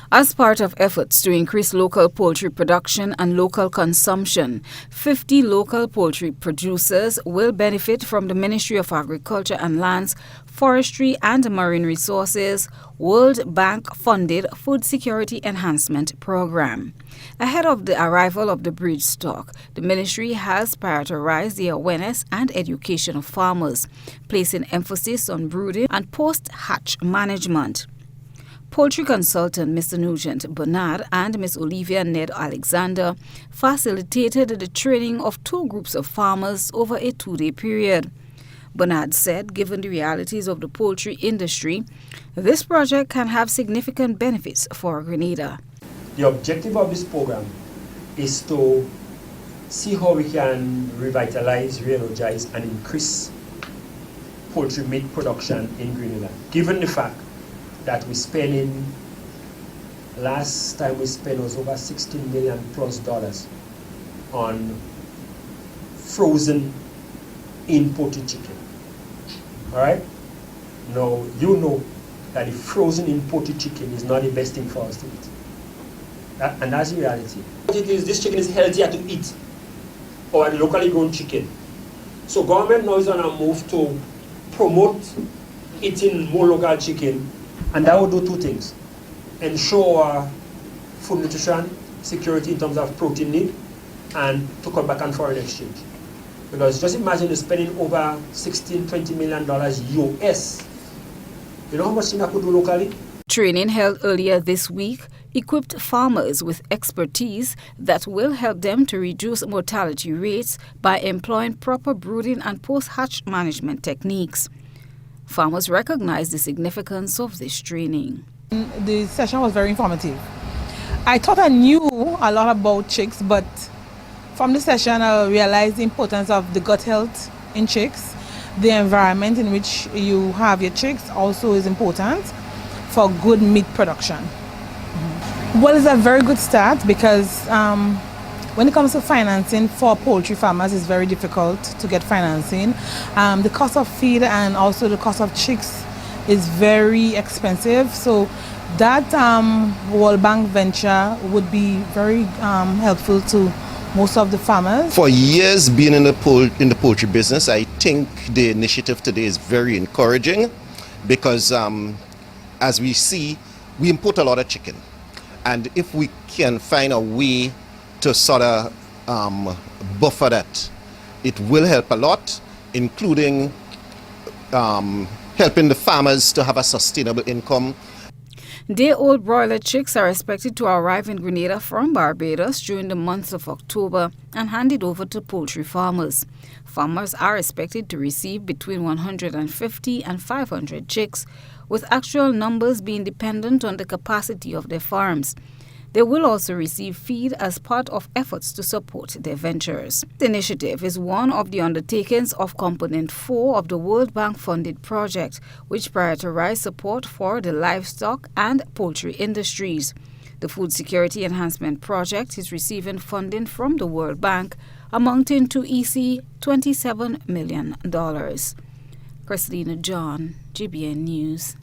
As part of efforts to increase local poultry production and local consumption, 50 local poultry producers will benefit from the Ministry of Agriculture and Lands, Forestry and Marine Resources World Bank-funded Food Security Enhancement Program. Ahead of the arrival of the breed stock, the ministry has prioritized the awareness and education of farmers, placing emphasis on brooding and post-hatch management. Poultry consultant Mr. Nugent Bernard and Ms. Olivia Ned Alexander facilitated the training of two groups of farmers over a 2-day period. Bernard said, given the realities of the poultry industry, this project can have significant benefits for Grenada. The objective of this program is to see how we can revitalize, re-energize, and increase poultry meat production in Grenada, given the fact that we're spending, last time we spent was over $16 million plus on frozen imported chicken. All right? Now, you know that the frozen imported chicken is not the best thing for us to eat. And that's the reality. It is, this chicken is healthier to eat, or locally grown chicken. So government now is on a move to promote eating more local chicken, and that will do two things: ensure food nutrition security in terms of protein need, and to cut back on foreign exchange. Because just imagine spending over $16–20 million US. You know how much thing I could do locally? Training held earlier this week equipped farmers with expertise that will help them to reduce mortality rates by employing proper brooding and post-hatch management techniques. Farmers recognize the significance of this training. The session was very informative. I thought I knew a lot about chicks, but from the session I realized the importance of the gut health in chicks. The environment in which you have your chicks also is important for good meat production. Well, it's a very good start because when it comes to financing for poultry farmers, it's very difficult to get financing. The cost of feed and also the cost of chicks is very expensive. So that World Bank venture would be very helpful to most of the farmers. For years being in the poultry business, I think the initiative today is very encouraging because as we see, we import a lot of chicken. And if we can find a way to sort of buffer that, it will help a lot, including helping the farmers to have a sustainable income. Day-old broiler chicks are expected to arrive in Grenada from Barbados during the month of October and handed over to poultry farmers. Farmers are expected to receive between 150 and 500 chicks, with actual numbers being dependent on the capacity of their farms. They will also receive feed as part of efforts to support their ventures. The initiative is one of the undertakings of Component 4 of the World Bank-funded project, which prioritizes support for the livestock and poultry industries. The Food Security Enhancement Project is receiving funding from the World Bank, amounting to $27 million. Christina John, GBN News.